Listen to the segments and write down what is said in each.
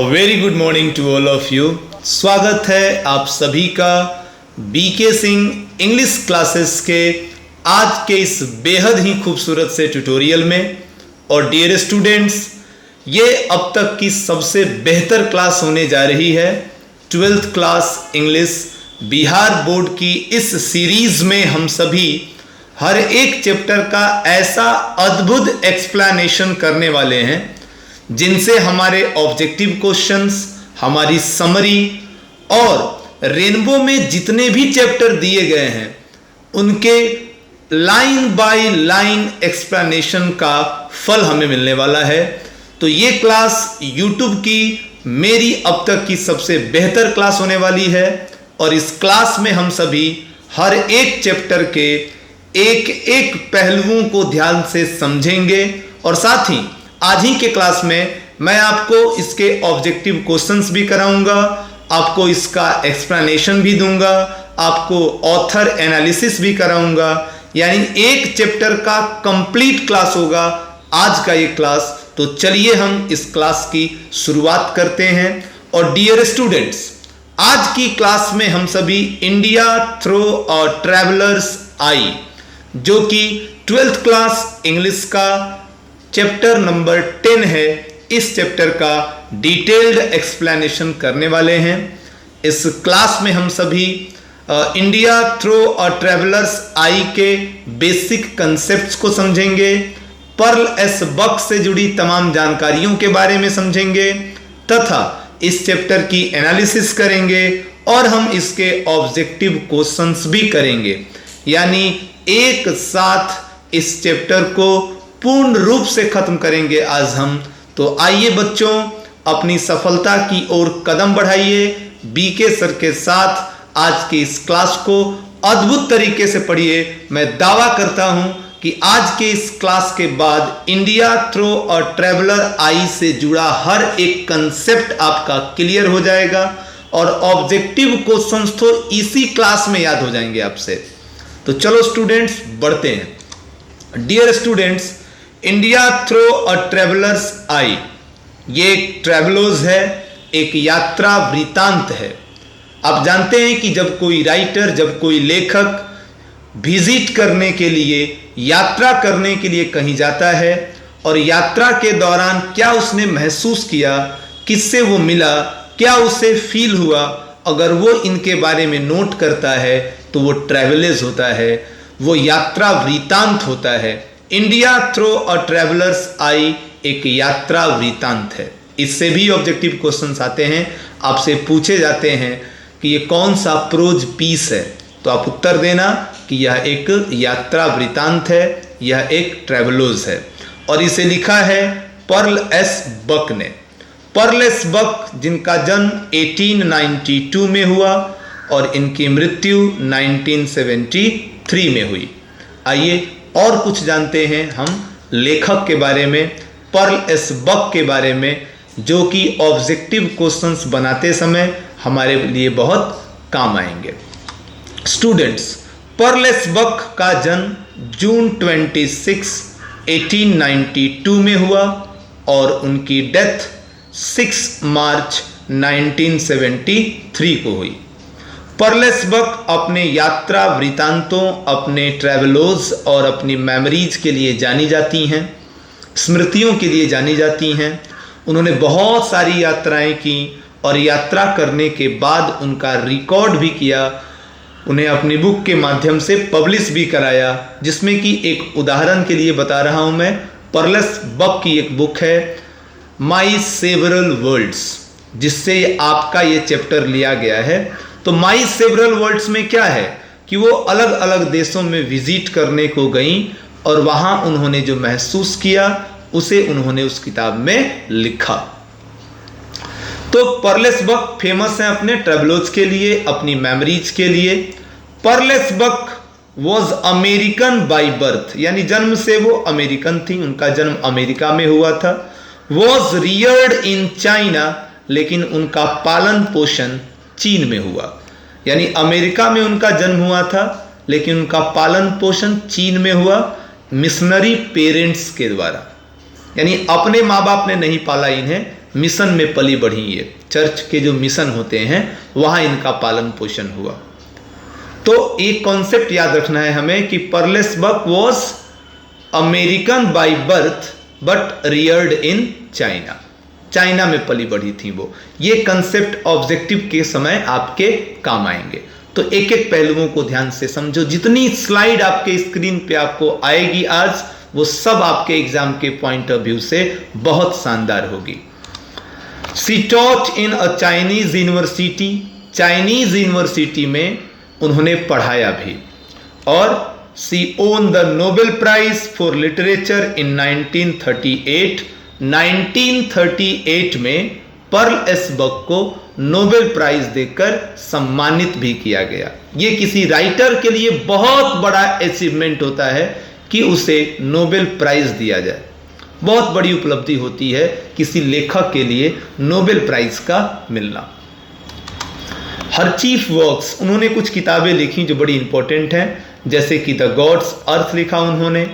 Very good morning to all of you. स्वागत है आप सभी का बीके सिंह इंग्लिश क्लासेस के आज के इस बेहद ही खूबसूरत से ट्यूटोरियल में। और डियर स्टूडेंट्स, ये अब तक की सबसे बेहतर क्लास होने जा रही है। 12th class English Bihar board की इस सीरीज में हम सभी हर एक चैप्टर का ऐसा अद्भुत एक्सप्लेनेशन करने वाले हैं जिनसे हमारे ऑब्जेक्टिव क्वेश्चंस, हमारी समरी और रेनबो में जितने भी चैप्टर दिए गए हैं उनके लाइन बाय लाइन एक्सप्लेनेशन का फल हमें मिलने वाला है। तो ये क्लास YouTube की मेरी अब तक की सबसे बेहतर क्लास होने वाली है और इस क्लास में हम सभी हर एक चैप्टर के एक एक पहलुओं को ध्यान से समझेंगे और साथ ही आज ही के क्लास में मैं आपको इसके ऑब्जेक्टिव क्वेश्चंस भी कराऊंगा, आपको इसका एक्सप्लेनेशन भी दूंगा, आपको ऑथर एनालिसिस भी कराऊंगा। यानी एक चैप्टर का कंप्लीट क्लास होगा आज का ये क्लास। तो चलिए हम इस क्लास की शुरुआत करते हैं। और डियर स्टूडेंट्स, आज की क्लास में हम सभी इंडिया थ्रू और ट्रैवलर्स आई, जो कि 12th क्लास इंग्लिश का चैप्टर नंबर 10 है, इस चैप्टर का डिटेल्ड एक्सप्लेनेशन करने वाले हैं। इस क्लास में हम सभी इंडिया थ्रू और ट्रैवलर्स आई के बेसिक कंसेप्ट्स को समझेंगे, पर्ल एस बक से जुड़ी तमाम जानकारियों के बारे में समझेंगे तथा इस चैप्टर की एनालिसिस करेंगे और हम इसके ऑब्जेक्टिव क्वेश्चंस भी करेंगे। यानी एक साथ इस चैप्टर को पूर्ण रूप से खत्म करेंगे आज हम। तो आइए बच्चों, अपनी सफलता की ओर कदम बढ़ाइए। बीके सर के साथ आज की इस क्लास को अद्भुत तरीके से पढ़िए। मैं दावा करता हूं कि आज के इस क्लास के बाद इंडिया थ्रू और ट्रैवलर आई से जुड़ा हर एक कंसेप्ट आपका क्लियर हो जाएगा और ऑब्जेक्टिव क्वेश्चंस तो इसी क्लास में याद हो जाएंगे आपसे। तो चलो स्टूडेंट्स बढ़ते हैं। डियर स्टूडेंट्स, इंडिया थ्रू और ट्रैवलर्स आई ये एक ट्रैवलोज है, एक यात्रा वृतांत है। आप जानते हैं कि जब कोई राइटर, जब कोई लेखक विजिट करने के लिए, यात्रा करने के लिए कहीं जाता है और यात्रा के दौरान क्या उसने महसूस किया, किससे वो मिला, क्या उसे फील हुआ, अगर वो इनके बारे में नोट करता है तो वो ट्रैवलेज होता है, वो यात्रा वृतांत होता है। इंडिया थ्रू और ट्रैवलर्स आई एक यात्रा वृतांत है। इससे भी ऑब्जेक्टिव क्वेश्चंस आते हैं, आपसे पूछे जाते हैं कि ये कौन सा प्रोज पीस है, तो आप उत्तर देना कि यह एक यात्रा वृतांत है, यह एक ट्रैवलोज है। और इसे लिखा है पर्ल एस बक ने। पर्ल एस बक जिनका जन्म 1892 में हुआ और इनकी मृत्यु 1973 में हुई। आइए और कुछ जानते हैं हम लेखक के बारे में, पर्ल एस बक के बारे में, जो कि ऑब्जेक्टिव क्वेश्चंस बनाते समय हमारे लिए बहुत काम आएंगे। स्टूडेंट्स, पर्ल एस बक का जन्म जून 26, 1892 में हुआ और उनकी डेथ 6 मार्च 1973 को हुई। पर्ल एस बक अपने यात्रा वृतांतों, अपने ट्रैवलोज और अपनी मेमोरीज के लिए जानी जाती हैं, स्मृतियों के लिए जानी जाती हैं। उन्होंने बहुत सारी यात्राएं की और यात्रा करने के बाद उनका रिकॉर्ड भी किया, उन्हें अपनी बुक के माध्यम से पब्लिश भी कराया, जिसमें कि एक उदाहरण के लिए बता रहा हूं मैं। पर्ल एस बक की एक बुक है माई सेवरल वर्ल्ड्स, जिससे आपका ये चैप्टर लिया गया है। तो माई सेवरल वर्ल्ड्स में क्या है कि वो अलग अलग देशों में विजिट करने को गई और वहां उन्होंने जो महसूस किया उसे उन्होंने उस किताब में लिखा। तो पर्ल एस बक फेमस है अपने ट्रैवलोज के लिए, अपनी मेमोरीज के लिए। Pearl S Buck was American by birth, यानी जन्म से वो अमेरिकन थी, उनका जन्म अमेरिका में हुआ था। वॉज रियर्ड इन चाइना, लेकिन उनका पालन पोषण चीन में हुआ। यानी अमेरिका में उनका जन्म हुआ था लेकिन उनका पालन पोषण चीन में हुआ, मिशनरी पेरेंट्स के द्वारा। यानी अपने माँ बाप ने नहीं पाला इन्हें, मिशन में पली बढ़ी, ये चर्च के जो मिशन होते हैं वहाँ इनका पालन पोषण हुआ। तो एक कॉन्सेप्ट याद रखना है हमें कि Pearl S Buck was American by birth but reared in China. China में पली बढ़ी थी वो। ये कंसेप्ट ऑब्जेक्टिव के समय आपके काम आएंगे। तो एक एक पहलुओं को ध्यान से समझो। जितनी स्लाइड आपके स्क्रीन पे आपको आएगी आज, वो सब आपके एग्जाम के पॉइंट ऑफ व्यू से बहुत शानदार होगी। She taught in a Chinese university. Chinese university में उन्होंने पढ़ाया भी। और she won the Nobel prize for literature in 1938। 1938 में पर्ल एस बक को नोबेल प्राइज देकर सम्मानित भी किया गया। यह किसी राइटर के लिए बहुत बड़ा अचीवमेंट होता है कि उसे नोबेल प्राइज दिया जाए। बहुत बड़ी उपलब्धि होती है किसी लेखक के लिए नोबेल प्राइज का मिलना। हर चीफ वर्क्स, उन्होंने कुछ किताबें लिखी जो बड़ी इंपॉर्टेंट हैं, जैसे कि द गॉड्स अर्थ लिखा उन्होंने,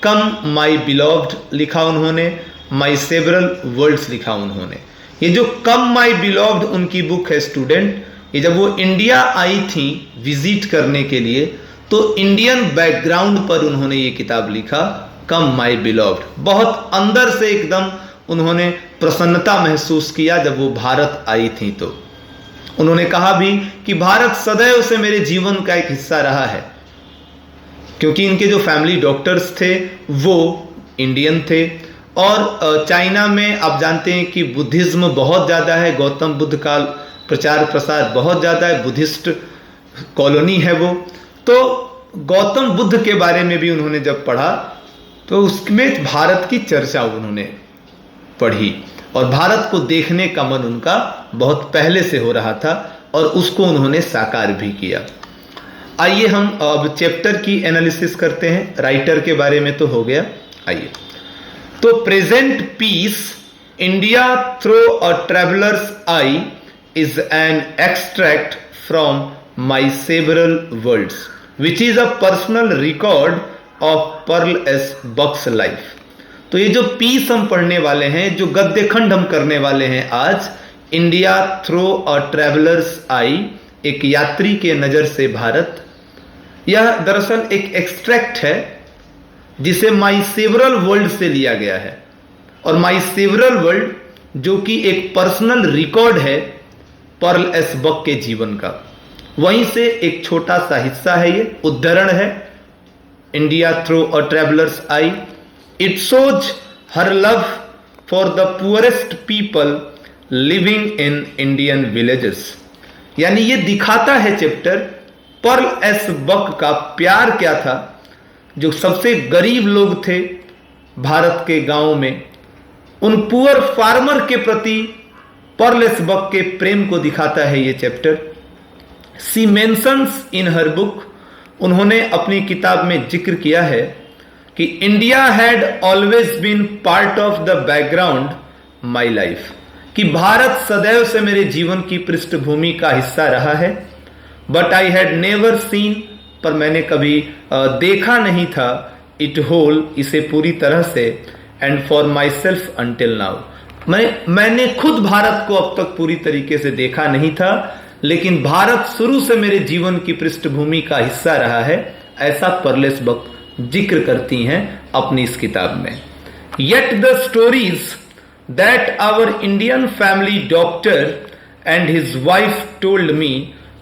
कम माई बिलॉव्ड लिखा उन्होंने, माई सेवरल वर्ल्ड्स लिखा उन्होंने। ये जो कम माई बिलॉव्ड उनकी बुक है स्टूडेंट, ये जब वो इंडिया आई थी विजिट करने के लिए तो इंडियन बैकग्राउंड पर उन्होंने ये किताब लिखा, कम माई बिलॉव्ड। बहुत अंदर से एकदम उन्होंने प्रसन्नता महसूस किया जब वो भारत आई थी। तो उन्होंने कहा भी कि भारत सदैव से मेरे जीवन का एक हिस्सा रहा है, क्योंकि इनके जो फैमिली डॉक्टर्स थे वो इंडियन थे। और चाइना में आप जानते हैं कि बुद्धिज्म बहुत ज़्यादा है, गौतम बुद्ध का प्रचार प्रसार बहुत ज़्यादा है, बुद्धिस्ट कॉलोनी है वो। तो गौतम बुद्ध के बारे में भी उन्होंने जब पढ़ा तो उसमें भारत की चर्चा उन्होंने पढ़ी और भारत को देखने का मन उनका बहुत पहले से हो रहा था और उसको उन्होंने साकार भी किया। आइए हम अब चैप्टर की एनालिसिस करते हैं। राइटर के बारे में तो हो गया। आइए, तो present piece India through a traveller's eye is an extract from my several worlds which is a personal record of Pearl S Buck's life. तो ये जो पीस हम पढ़ने वाले हैं, जो गद्य खंड हम करने वाले हैं आज, इंडिया थ्रू अ ट्रेवलर्स आई, एक यात्री के नजर से भारत, यह दरअसल एक एक्सट्रैक्ट है जिसे माई सेवरल वर्ल्ड से लिया गया है। और माई सेवरल वर्ल्ड जो कि एक पर्सनल रिकॉर्ड है पर्ल एस बक के जीवन का, वहीं से एक छोटा सा हिस्सा है, ये उद्धरण है। India through a traveller's I, it shows her love for the poorest people living in Indian villages. यानी ये दिखाता है चैप्टर पर्ल एस बक का प्यार क्या था, जो सबसे गरीब लोग थे भारत के गांव में, उन पुअर फार्मर के प्रति पर्ल एस बक के प्रेम को दिखाता है ये chapter. She mentions in her book, उन्होंने अपनी किताब में जिक्र किया है कि India had always been part of the background my life, कि भारत सदैव से मेरे जीवन की पृष्ठभूमि का हिस्सा रहा है। But I had never seen, पर मैंने कभी देखा नहीं था, इट होल, इसे पूरी तरह से, and for my self until now, मैंने खुद भारत को अब तक पूरी तरीके से देखा नहीं था, लेकिन भारत शुरू से मेरे जीवन की पृष्ठभूमि का हिस्सा रहा है, ऐसा पर्ल एस बक जिक्र करती हैं अपनी इस किताब में। Yet the stories that our Indian family doctor and his wife told me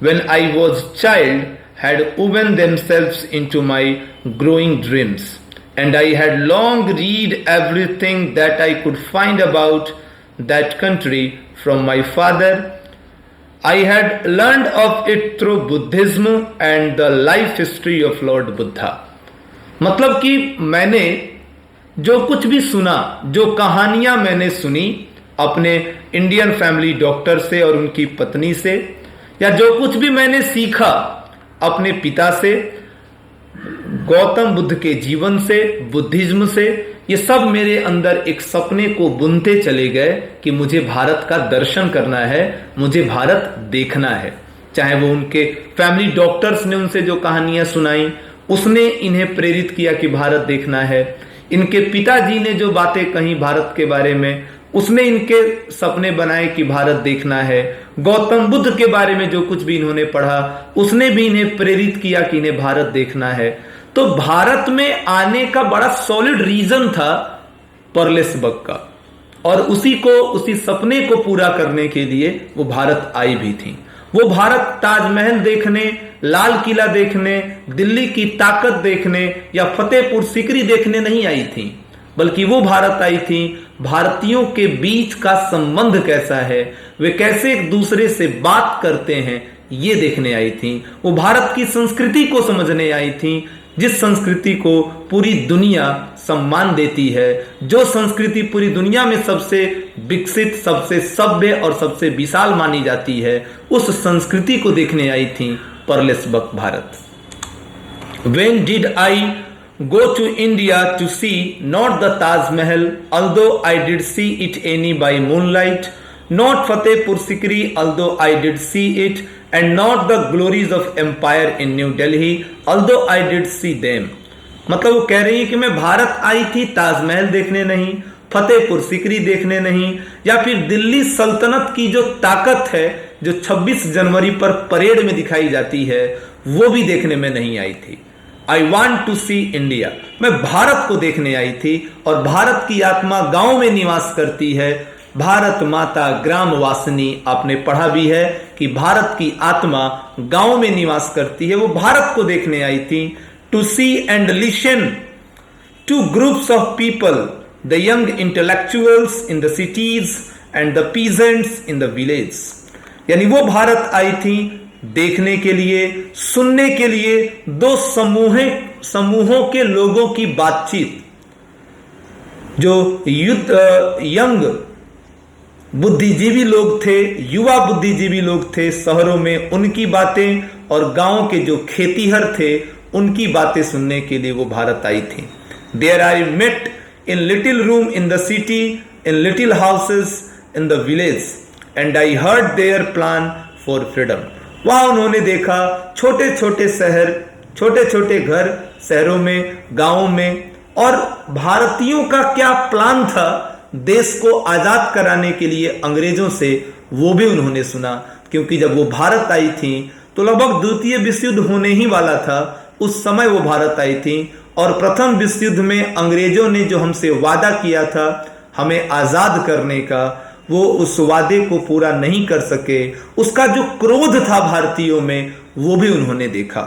when I was child had woven themselves into my growing dreams, and I had long read everything that I could find about that country from my father. I had learned of it through Buddhism and the life history of Lord Buddha. मतलब कि मैंने जो कुछ भी सुना, जो कहानियां मैंने सुनी अपने इंडियन फैमिली डॉक्टर से और उनकी पत्नी से, या जो कुछ भी मैंने सीखा अपने पिता से, गौतम बुद्ध के जीवन से, बुद्धिज्म से, ये सब मेरे अंदर एक सपने को बुनते चले गए कि मुझे भारत का दर्शन करना है, मुझे भारत देखना है। चाहे वो उनके फैमिली डॉक्टर्स ने उनसे जो कहानियां सुनाई, उसने इन्हें प्रेरित किया कि भारत देखना है। इनके पिताजी ने जो बातें कही भारत के बारे में, उसने इनके सपने बनाए कि भारत देखना है। गौतम बुद्ध के बारे में जो कुछ भी इन्होंने पढ़ा उसने भी इन्हें प्रेरित किया कि इन्हें भारत देखना है। तो भारत में आने का बड़ा सॉलिड रीजन था पर्लेस बग का, और उसी सपने को पूरा करने के लिए वो भारत आई भी थी। वो भारत ताजमहल देखने, लाल किला देखने, दिल्ली की ताकत देखने या फतेहपुर सीकरी देखने नहीं आई थी, बल्कि वो भारत आई थी भारतीयों के बीच का संबंध कैसा है, वे कैसे एक दूसरे से बात करते हैं, ये देखने आई थी। वो भारत की संस्कृति को समझने आई थी, जिस संस्कृति को पूरी दुनिया सम्मान देती है, जो संस्कृति पूरी दुनिया में सबसे विकसित, सबसे सभ्य और सबसे विशाल मानी जाती है, उस संस्कृति को देखने आई थी Pearl S Buck Bharat. When did I go to India to see not the Taj Mahal, although I did see it any by moonlight, not Fatehpur Sikri, although I did see it, and not the glories of empire in New Delhi, although I did see them। मतलब वो कह रही है कि मैं भारत आई थी ताजमहल देखने नहीं, फतेहपुर सीकरी देखने नहीं, या फिर दिल्ली सल्तनत की जो ताकत है जो 26 जनवरी पर परेड में दिखाई जाती है, वो भी देखने में नहीं आई थी। I want to see India, मैं भारत को देखने आई थी, और भारत की आत्मा गांव में निवास करती है। भारत माता ग्राम वासिनी, आपने पढ़ा भी है कि भारत की आत्मा गांव में निवास करती है। वो भारत को देखने आई थी। To see and listen to groups of people, the young intellectuals in the cities and the peasants in the village. यानी वो भारत आई थी देखने के लिए, सुनने के लिए दो समूहों के लोगों की बातचीत। जो यंग बुद्धिजीवी लोग थे, युवा बुद्धिजीवी लोग थे शहरों में, उनकी बातें, और गांव के जो खेतीहर थे उनकी बातें सुनने के लिए वो भारत आई थी। There I met in little room in the city, in little houses in the village, and I heard their plan for freedom. वहां उन्होंने देखा छोटे छोटे शहर, छोटे छोटे घर शहरों में, गांवों में, और भारतीयों का क्या प्लान था देश को आजाद कराने के लिए अंग्रेजों से, वो भी उन्होंने सुना। क्योंकि जब वो भारत आई थी तो लगभग द्वितीय विश्व युद्ध होने ही वाला था, उस समय वो भारत आई थी, और प्रथम विश्व युद्ध में अंग्रेजों ने जो हमसे वादा किया था हमें आजाद करने का, वो उस वादे को पूरा नहीं कर सके। उसका जो क्रोध था भारतीयों में, वो भी उन्होंने देखा।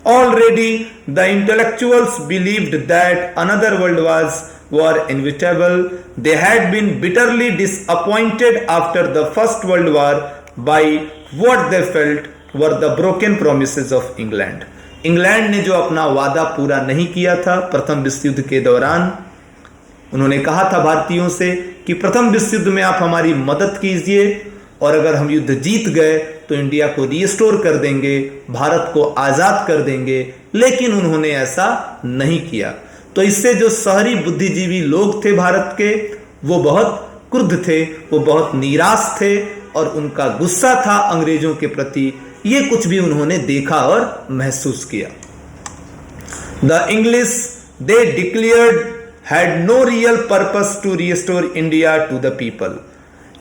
Already the intellectuals believed that another world war inevitable. They had been bitterly disappointed after the First World War by what they felt were the broken promises of England. England ने जो अपना वादा पूरा नहीं किया था प्रथम विश्व युद्ध के दौरान, उन्होंने कहा था भारतीयों से कि प्रथम विश्व युद्ध में आप हमारी मदद कीजिए, और अगर हम युद्ध जीत गए तो इंडिया को रिस्टोर कर देंगे, भारत को आजाद कर देंगे। लेकिन उन्होंने ऐसा नहीं किया। तो इससे जो शहरी बुद्धिजीवी लोग थे भारत के, वो बहुत क्रुद्ध थे, वो बहुत निराश थे, और उनका गुस्सा था अंग्रेजों के प्रति। ये कुछ भी उन्होंने देखा और महसूस किया। The English they declared had no real purpose to restore India to the people।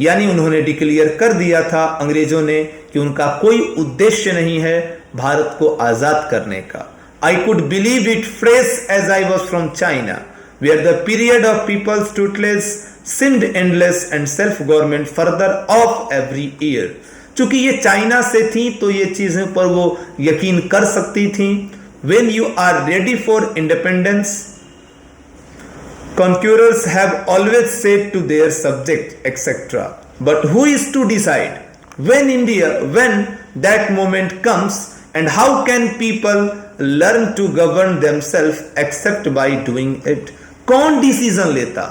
यानी उन्होंने डिक्लेयर कर दिया था अंग्रेजों ने कि उनका कोई उद्देश्य नहीं है भारत को आजाद करने का। I could believe it fresh as I was from China, where the period of people's tutelage seemed endless and self-government further off every year। चूंकि ये चाइना से थी तो ये चीजें पर वो यकीन कर सकती थी। When you are ready for independence, conquerors have always said to their subjects, etc. But who is to decide when that moment comes, and how can people learn to govern themselves except by doing it? कौन decision लेता,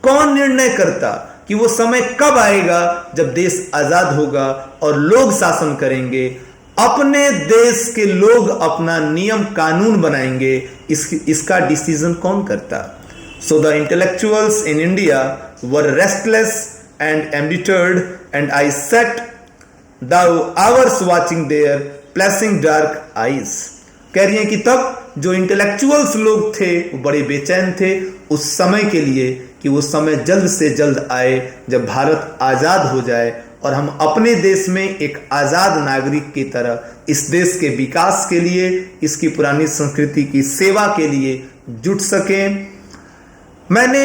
कौन निर्णय करता कि वो समय कब आएगा जब देश आजाद होगा और लोग शासन करेंगे? अपने देश के लोग अपना नियम कानून बनाएंगे, इसका डिसीजन कौन करता? So the intellectuals in India were restless and embittered, and I sat the hours watching their flashing dark eyes। कह रही हैं कि तब जो इंटेलेक्चुअल्स लोग थे वो बड़े बेचैन थे उस समय के लिए कि वो समय जल्द से जल्द आए जब भारत आज़ाद हो जाए और हम अपने देश में एक आज़ाद नागरिक की तरह इस देश के विकास के लिए, इसकी पुरानी संस्कृति की सेवा के लिए जुट सकें। मैंने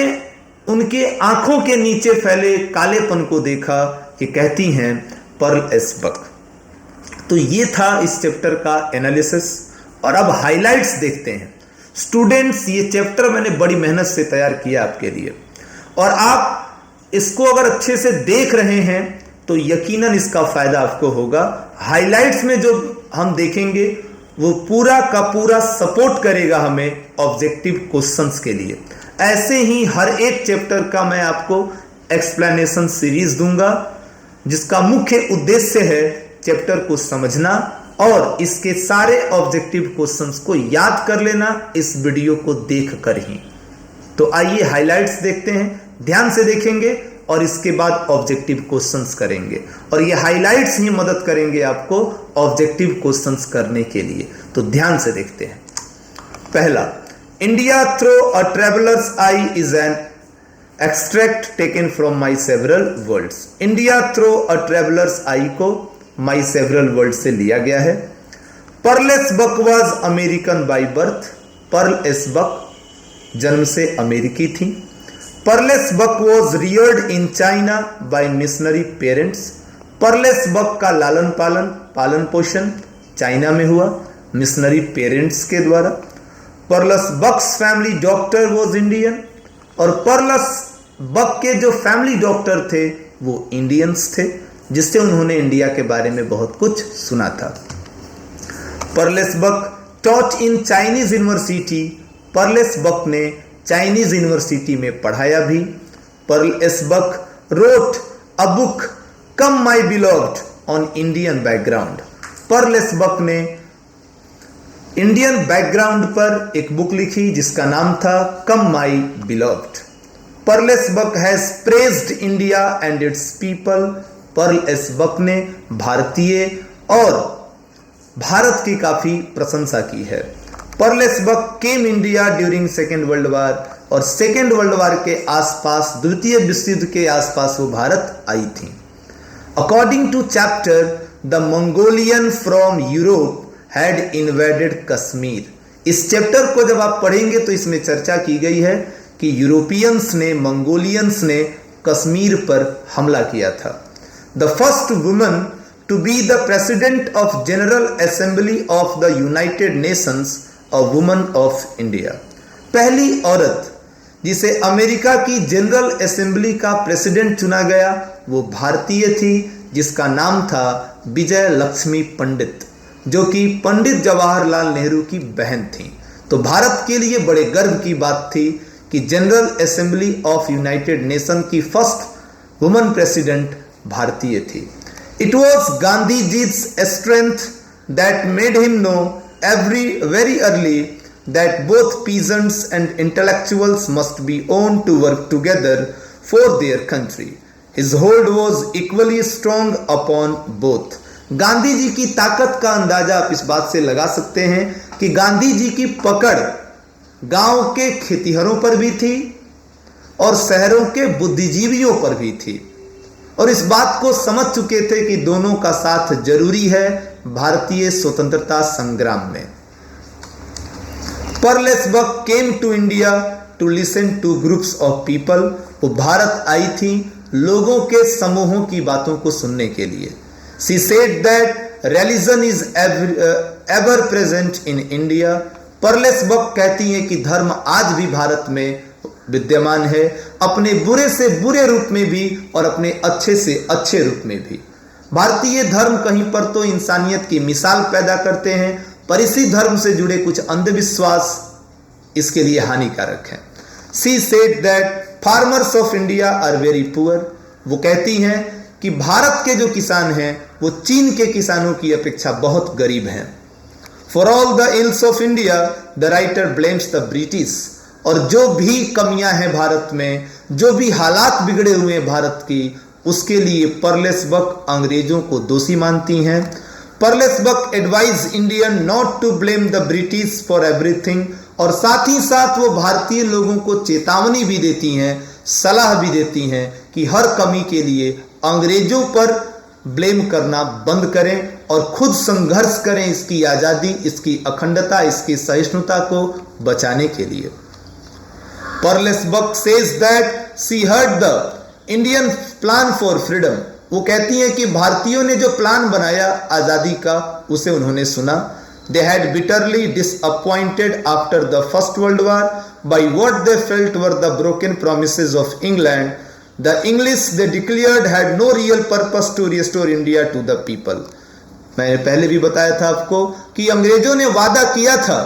उनके आंखों के नीचे फैले कालेपन को देखा कि कहती हैं पर्ल एस बक। तो ये था इस चैप्टर का एनालिसिस। और अब हाइलाइट्स देखते हैं। स्टूडेंट्स, ये चैप्टर मैंने बड़ी मेहनत से तैयार किया आपके लिए, और आप इसको अगर अच्छे से देख रहे हैं तो यकीनन इसका फायदा आपको होगा। हाइलाइट्स में जो हम देखेंगे वो पूरा का पूरा सपोर्ट करेगा हमें ऑब्जेक्टिव क्वेश्चंस के लिए। ऐसे ही हर एक चैप्टर का मैं आपको एक्सप्लेनेशन सीरीज दूंगा, जिसका मुख्य उद्देश्य है चैप्टर को समझना और इसके सारे ऑब्जेक्टिव क्वेश्चंस को याद कर लेना इस वीडियो को देखकर ही। तो आइए हाइलाइट्स देखते हैं, ध्यान से देखेंगे और इसके बाद ऑब्जेक्टिव क्वेश्चंस करेंगे, और ये हाइलाइट्स ही मदद करेंगे आपको ऑब्जेक्टिव क्वेश्चंस करने के लिए। तो ध्यान से देखते हैं। पहला, India through a traveller's eye is an extract taken from my several worlds. India through a traveller's eye को माई सेवरल वर्ल्ड से लिया गया है। Pearl S Buck was American by birth. Pearl S Buck जन्म से अमेरिकी थी। Pearl S Buck was reared in China by missionary parents. Pearl S Buck का पालन पोषण चाइना में हुआ मिशनरी पेरेंट्स के द्वारा। Pearl S Buck's family doctor was Indian, और पर्ल एस बक के जो फैमिली डॉक्टर थे वो इंडियंस थे, जिससे उन्होंने इंडिया के बारे में बहुत कुछ सुना था। Pearl S Buck taught in Chinese university. Pearl S Buck ने चाइनीज यूनिवर्सिटी में पढ़ाया भी। Pearl S Buck wrote a book come my beloved on Indian background. Pearl S Buck ने इंडियन बैकग्राउंड पर एक बुक लिखी जिसका नाम था come my beloved. Pearl S Buck has praised India and its people. Pearl S Buck ने भारतीय और भारत की काफी प्रशंसा की है। Pearl S Buck came India during second world war, और सेकेंड वर्ल्ड वार के आसपास, द्वितीय विश्व युद्ध के आसपास वो भारत आई थी। According to chapter, the Mongolian from Europe had invaded Kashmir. इस चैप्टर को जब आप पढ़ेंगे तो इसमें चर्चा की गई है कि यूरोपियंस ने, मंगोलियंस ने कश्मीर पर हमला किया था। The first woman to be the president of General Assembly of the United Nations, a woman of India। पहली औरत जिसे अमेरिका की जनरल असेंबली का प्रेसिडेंट चुना गया वो भारतीय थी, जिसका नाम था विजय लक्ष्मी पंडित, जो कि पंडित जवाहरलाल नेहरू की बहन थी। तो भारत के लिए बड़े गर्व की बात थी कि general assembly of united nation की फर्स्ट वुमन प्रेसिडेंट भारतीय थी। It was Gandhi ji's strength that made him know very early that both peasants and intellectuals must be owned to work together for their country. His hold was equally strong upon both. Gandhi ji की ताकत का अंदाजा आप इस बात से लगा सकते हैं कि गांधी जी की पकड़ गांव के खेतीहरों पर भी थी और शहरों के बुद्धिजीवियों पर भी थी, और इस बात को समझ चुके थे कि दोनों का साथ जरूरी है भारतीय स्वतंत्रता संग्राम में। Pearl S Buck came to India to listen to groups of people. वो भारत आई थी लोगों के समूहों की बातों को सुनने के लिए। She said that religion is ever present in India. Pearl S Buck कहती हैं कि धर्म आज भी भारत में विद्यमान है, अपने बुरे से बुरे रूप में भी और अपने अच्छे से अच्छे रूप में भी। भारतीय धर्म कहीं पर तो इंसानियत की मिसाल पैदा करते हैं, पर इसी धर्म से जुड़े कुछ अंधविश्वास इसके लिए हानिकारक हैं। She said that farmers of India are very poor. वो कहती हैं कि भारत के जो किसान हैं वो चीन के किसानों की अपेक्षा बहुत गरीब हैं। For all the ills of India the writer blames the British. और जो भी कमियां हैं भारत में, जो भी हालात बिगड़े हुए हैं भारत की, उसके लिए पर्ल एस बक अंग्रेजों को दोषी मानती हैं। Pearl S Buck advise Indian not to blame the British for everything. और साथ ही साथ वो भारतीय लोगों को चेतावनी भी देती हैं सलाह भी देती हैं कि हर कमी के लिए अंग्रेजों पर ब्लेम करना बंद करें और खुद संघर्ष करें इसकी आज़ादी, इसकी अखंडता, इसकी सहिष्णुता को बचाने के लिए। Pearl S Buck says that she heard the Indian plan for freedom. वो कहती हैं कि भारतीयों ने जो प्लान बनाया आज़ादी का उसे उन्होंने सुना। They had bitterly disappointed after the First World War by what they felt were the broken promises of England. The English, they declared, had no real purpose to restore India to the people. मैंने पहले भी बताया था आपको कि अंग्रेजों ने वादा किया था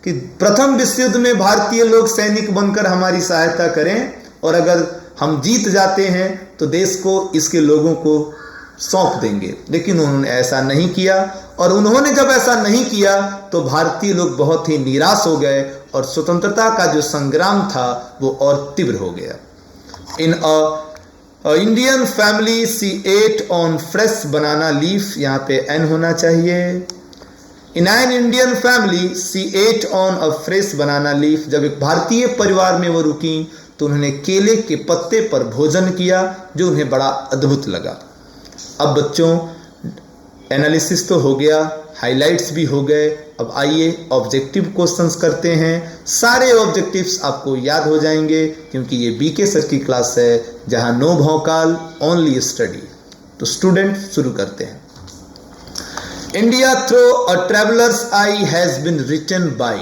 कि प्रथम विश्व युद्ध में भारतीय लोग सैनिक बनकर हमारी सहायता करें और अगर हम जीत जाते हैं तो देश को, इसके लोगों को सौंप देंगे। लेकिन उन्होंने ऐसा नहीं किया और उन्होंने जब ऐसा नहीं किया तो भारतीय लोग बहुत ही निराश हो गए और स्वतंत्रता का जो संग्राम था वो और तीव्र हो गया। In a Indian family she ate on fresh banana leaf, यहाँ पे एन होना चाहिए। In an Indian family she ate on a fresh banana leaf. जब एक भारतीय परिवार में वो रुकी तो उन्होंने केले के पत्ते पर भोजन किया जो उन्हें बड़ा अद्भुत लगा। अब बच्चों एनालिसिस तो हो गया, हाइलाइट्स भी हो गए। अब आइए ऑब्जेक्टिव क्वेश्चंस करते हैं। सारे ऑब्जेक्टिव्स आपको याद हो जाएंगे क्योंकि ये बीके सर की क्लास है जहां नो भौकाल ओनली स्टडी। तो स्टूडेंट शुरू करते हैं। India through a traveller's eye has been written by.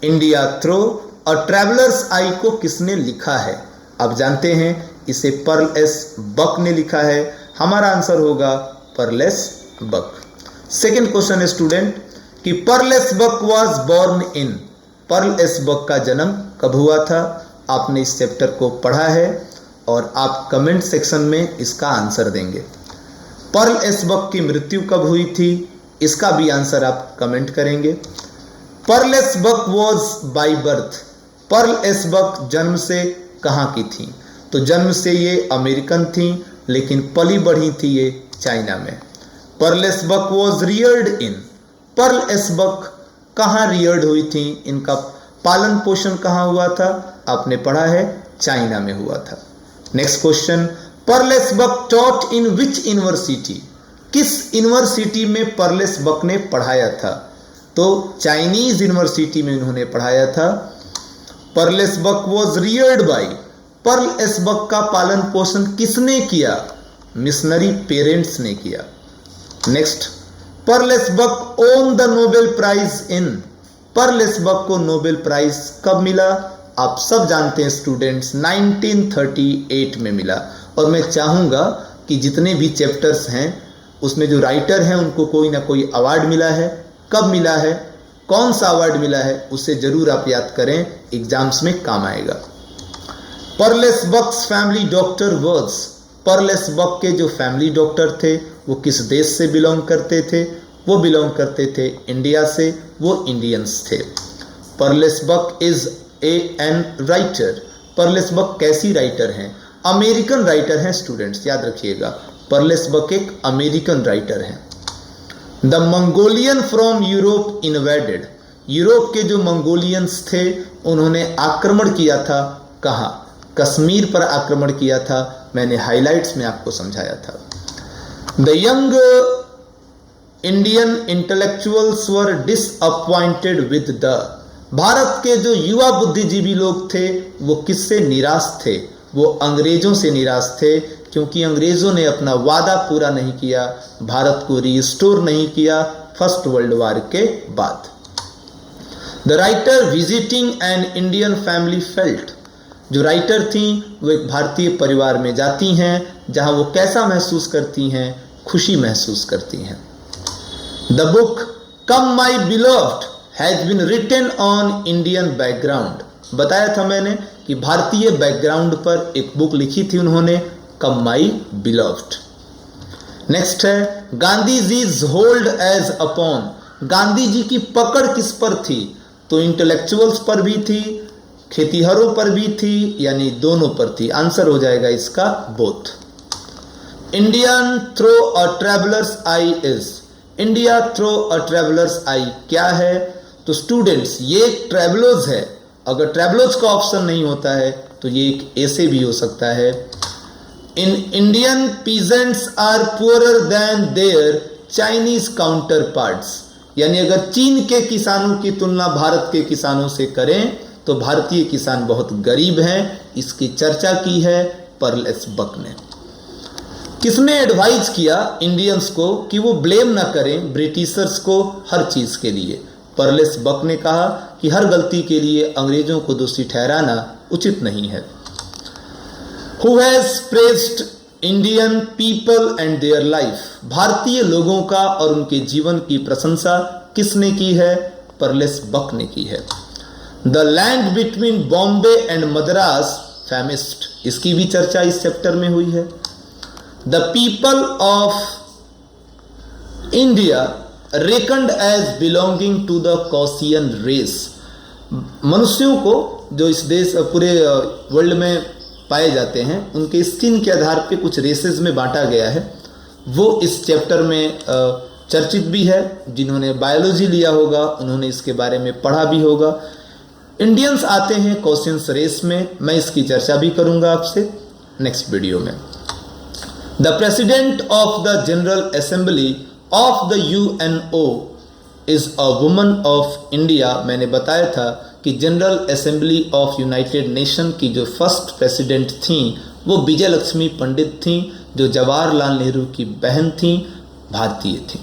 India through a traveller's eye को किसने लिखा है? आप जानते हैं इसे पर्ल एस बक ने लिखा है। हमारा आंसर होगा परलेस बक। सेकेंड क्वेश्चन है स्टूडेंट कि Pearl S Buck was born in. Pearl S Buck का जन्म कब हुआ था? आपने इस चैप्टर को पढ़ा है और आप कमेंट सेक्शन में इसका आंसर देंगे। पर्ल एस बक की मृत्यु कब हुई थी? इसका भी आंसर आप कमेंट करेंगे। Pearl S Buck was by birth. Pearl S Buck जन्म से कहाँ की थी? तो जन्म से ये अमेरिकन थी लेकिन पली बढ़ी थी ये चाइना में। Pearl S Buck was reared in. Pearl S Buck कहाँ रियर्ड हुई थी? इनका पालन पोषण कहाँ हुआ था? आपने पढ़ा है चाइना में हुआ था। Next question, Pearl S Buck taught in which university. किस यूनिवर्सिटी में पर्ल एस बक ने पढ़ाया था? तो चाइनीज यूनिवर्सिटी में उन्होंने पढ़ाया था। Pearl S Buck was reared by. Pearl S Buck का पालन पोषण किसने किया? मिशनरी पेरेंट्स ने किया। Next, Pearl S Buck won the Nobel prize in. Pearl S Buck को नोबेल प्राइज कब मिला? आप सब जानते हैं स्टूडेंट्स, 1938 में मिला। और मैं चाहूँगा कि जितने भी चैप्टर्स हैं उसमें जो राइटर हैं उनको कोई ना कोई अवार्ड मिला है। कब मिला है, कौन सा अवार्ड मिला है, उसे जरूर आप याद करें, एग्जाम्स में काम आएगा। Pearl S Buck's family doctor was. Pearl S Buck के जो फैमिली डॉक्टर थे वो किस देश से बिलोंग करते थे? वो बिलोंग करते थे इंडिया से, वो इंडियंस थे। Pearl S Buck is an writer. Pearl S Buck कैसी राइटर हैं? अमेरिकन राइटर हैं स्टूडेंट्स, याद रखिएगा। पर्ल एस बक एक अमेरिकन राइटर हैं। The Mongolian from Europe invaded. Europe के जो मंगोलियंस थे उन्होंने आक्रमण किया था कहाँ? कश्मीर पर आक्रमण किया था। मैंने हाइलाइट्स में आपको समझाया था। The young Indian intellectuals were disappointed with the. Bharat के जो युवा बुद्धिजीवी लोग थे वो किससे निराश थे? वो अंग्रेजों से निराश थे क्योंकि अंग्रेजों ने अपना वादा पूरा नहीं किया, भारत को रिस्टोर नहीं किया फर्स्ट वर्ल्ड वॉर के बाद। The writer visiting N Indian family felt. जो राइटर थी वो एक भारतीय परिवार में जाती हैं जहां वो कैसा महसूस करती हैं? खुशी महसूस करती हैं। The book come my beloved has been written on Indian background. बताया था मैंने कि भारतीय बैकग्राउंड पर एक बुक लिखी थी उन्होंने, कम माई बिलोव्ड। नेक्स्ट है Gandhi ji's hold as upon. Gandhi ji की पकड़ किस पर थी? तो इंटेलेक्चुअल्स पर भी थी, खेतीहरों पर भी थी, यानी दोनों पर थी। आंसर हो जाएगा इसका both. Indian through a traveller's eye is. India through a traveller's eye क्या है? तो स्टूडेंट्स ये ट्रेवलर्स है। अगर ट्रेवलर्स का ऑप्शन नहीं होता है तो ये एक ऐसे भी हो सकता है। In Indian peasants are poorer than their Chinese counterparts, यानी अगर चीन के किसानों की तुलना भारत के किसानों से करें तो भारतीय किसान बहुत गरीब हैं। इसकी चर्चा की है पर्ल एस बक ने। किसने एडवाइज किया इंडियंस को कि वो ब्लेम ना करें ब्रिटिशर्स को हर चीज के लिए? पर्ल एस बक ने कहा कि हर गलती के लिए अंग्रेजों को दोषी ठहराना उचित नहीं है। Who has praised Indian people and their life, भारतीय लोगों का और उनके जीवन की प्रशंसा किसने की है? पर्ल एस बक ने की है। The land between Bombay and Madras famished, इसकी भी चर्चा इस चैप्टर में हुई है। The people of India reckoned as belonging to the Caucasian race, मनुष्यों को जो इस देश पूरे वर्ल्ड में पाए जाते हैं उनके स्किन के आधार पे कुछ रेसेस में बांटा गया है। वो इस चैप्टर में चर्चित भी है। जिन्होंने बायोलॉजी लिया होगा उन्होंने इसके बारे में पढ़ा भी होगा। इंडियंस आते हैं कॉसियंस रेस में, मैं इसकी चर्चा भी करूंगा आपसे नेक्स्ट वीडियो में। The president of the general assembly of the UNO is a woman of India. मैंने बताया था कि general assembly of united nation की जो फर्स्ट प्रेसिडेंट थी वो विजय लक्ष्मी पंडित थी, जो जवाहरलाल नेहरू की बहन थी, भारतीय थी।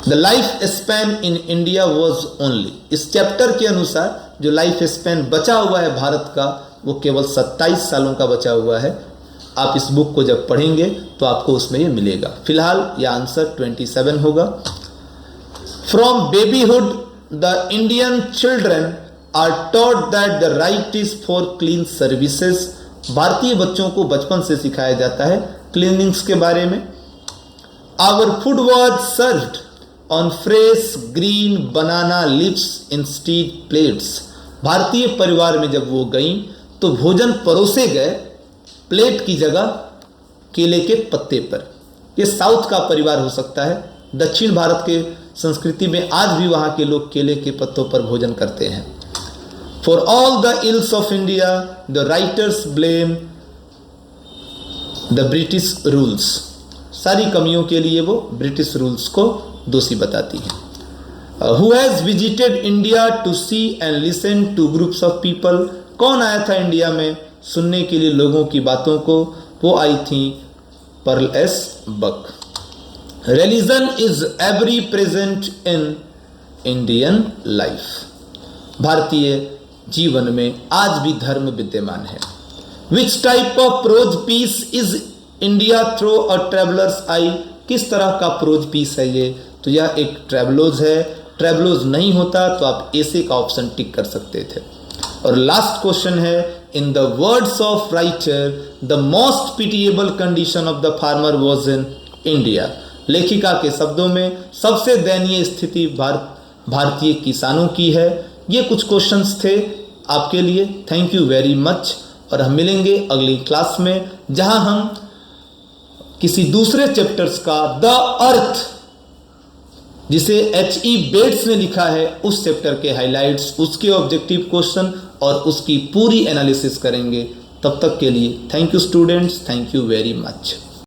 The life span in India was only, इस चैप्टर के अनुसार जो लाइफ स्पैन बचा हुआ है भारत का वो केवल 27 सालों का बचा हुआ है। आप इस बुक को जब पढ़ेंगे तो आपको उसमें ये मिलेगा। फिलहाल यह आंसर 27 होगा। From babyhood the Indian children are taught that the right is for clean services, भारतीय बच्चों को बचपन से सिखाया जाता है क्लीनिंग्स के बारे में। Our food was served on fresh green banana leaves instead plates, भारतीय परिवार में जब वो गईं तो भोजन परोसे गए प्लेट की जगह केले के पत्ते पर। ये साउथ का परिवार हो सकता है, दक्षिण भारत के संस्कृति में आज भी वहां के लोग केले के पत्तों पर भोजन करते हैं। For all the ills of India the writers blame the British rules, सारी कमियों के लिए वो ब्रिटिश रूल्स को दोषी बताती है। Who has visited India to see and listen to groups of people, कौन आया था इंडिया में सुनने के लिए लोगों की बातों को? वो आई थी Pearl S Buck. Religion is every present in Indian life, भारतीय जीवन में आज भी धर्म विद्यमान है। Which type of prose piece is India through a traveller's eye, किस तरह का प्रोज पीस है ये? तो यह एक ट्रेवलोज है। ट्रेवलोज नहीं होता तो आप ऐसे का ऑप्शन टिक कर सकते थे। और लास्ट क्वेश्चन है, in the words of writer the most pitiable condition of the farmer was in India, लेखिका के शब्दों में सबसे दयनीय स्थिति भारतीय किसानों की है। ये कुछ क्वेश्चंस थे आपके लिए। थैंक यू वेरी मच, और हम मिलेंगे अगली क्लास में जहां हम किसी दूसरे चैप्टर्स का द अर्थ, जिसे H.E. बेट्स ने लिखा है, उस चैप्टर के हाइलाइट्स, उसके ऑब्जेक्टिव क्वेश्चन और उसकी पूरी एनालिसिस करेंगे। तब तक के लिए thank you students, thank you very much.